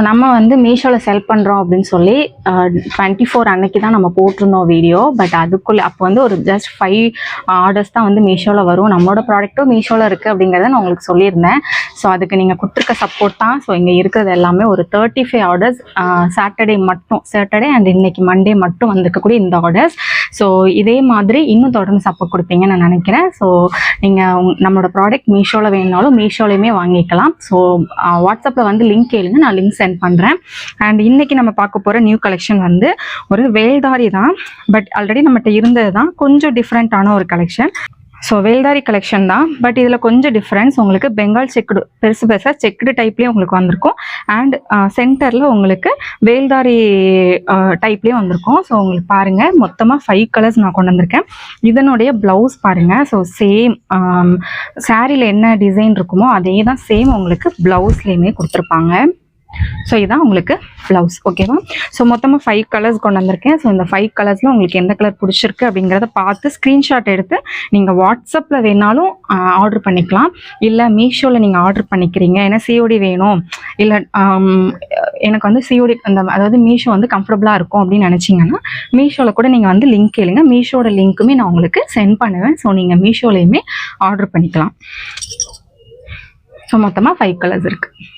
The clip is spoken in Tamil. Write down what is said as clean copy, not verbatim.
நம்ம வந்து மீஷோவில் செல் பண்ணுறோம் அப்படின்னு சொல்லி 24 அன்னைக்கு தான் நம்ம போட்டிருந்தோம் வீடியோ. பட் அதுக்குள்ளே அப்போ வந்து ஒரு ஜஸ்ட் 5 ஆர்டர்ஸ் தான் வந்து மீஷோவில் வரும். நம்மளோட ப்ராடக்ட்டும் மீஷோவில் இருக்குது அப்படிங்கிறத நான் உங்களுக்கு சொல்லியிருந்தேன். ஸோ அதுக்கு நீங்கள் கொடுத்துருக்க சப்போர்ட் தான். ஸோ இங்கே இருக்கிறது எல்லாமே ஒரு 35 ஆர்டர்ஸ் சாட்டர்டே அண்ட் இன்னைக்கு மண்டே மட்டும் வந்திருக்கக்கூடிய இந்த ஆர்டர்ஸ். ஸோ இதே மாதிரி இன்னும் தொடர்ந்து சப்போர்ட் கொடுப்பீங்கன்னு நான் நினைக்கிறேன். ஸோ நீங்கள் நம்மளோட ப்ராடக்ட் மீஷோவில் வேணுனாலும் மீஷோலையுமே வாங்கிக்கலாம். ஸோ வாட்ஸ்அப்பில் வந்து லிங்க் கேளுங்க, நான் லிங்க் சென்ட் பண்ணுறேன். அண்ட் இன்னைக்கு நம்ம பார்க்க போகிற நியூ கலெக்ஷன் வந்து ஒரு வேல்தாரி தான். பட் ஆல்ரெடி நம்மகிட்ட இருந்தது தான், கொஞ்சம் டிஃப்ரெண்ட்டான ஒரு கலெக்ஷன். ஸோ வேல்தாரி கலெக்ஷன் தான். பட் இதில் கொஞ்சம் டிஃப்ரென்ஸ், உங்களுக்கு பெங்கால் செக்குடு பெருசாக செக்குடு டைப்லேயும் உங்களுக்கு வந்திருக்கும். அண்ட் சென்டரில் உங்களுக்கு வேல்தாரி டைப்லேயும் வந்திருக்கும். ஸோ உங்களுக்கு பாருங்கள், மொத்தமாக 5 கலர்ஸ் நான் கொண்டு வந்திருக்கேன். இதனுடைய ப்ளவுஸ் பாருங்கள். ஸோ சேம் சாரியில் என்ன டிசைன் இருக்குமோ அதே தான் சேம் உங்களுக்கு ப்ளவுஸ்லேயுமே கொடுத்துருப்பாங்க. ஸோ இதுதான் உங்களுக்கு ப்ளவுஸ். ஓகேவா? ஸோ மொத்தமாக 5 கலர்ஸ் கொண்டு வந்திருக்கேன். ஸோ இந்த 5 கலர்ஸில் உங்களுக்கு எந்த கலர் பிடிச்சிருக்கு அப்படிங்கிறத பார்த்து ஸ்க்ரீன்ஷாட் எடுத்து நீங்கள் வாட்ஸ்அப்பில் வேணாலும் ஆர்டர் பண்ணிக்கலாம். இல்லை மீஷோவில் நீங்கள் ஆர்டர் பண்ணிக்கிறீங்க, ஏன்னா சிஓடி வேணும், இல்லை எனக்கு வந்து சிஓடி அதாவது மீஷோ வந்து கம்ஃபர்டபுளாக இருக்கும் அப்படின்னு நினச்சிங்கன்னா மீஷோவில் கூட நீங்கள் வந்து லிங்க் கேளுங்க. மீஷோட லிங்க்குமே நான் உங்களுக்கு சென்ட் பண்ணுவேன். ஸோ நீங்கள் மீஷோலையுமே ஆர்டர் பண்ணிக்கலாம். ஸோ மொத்தமாக 5 கலர்ஸ் இருக்குது.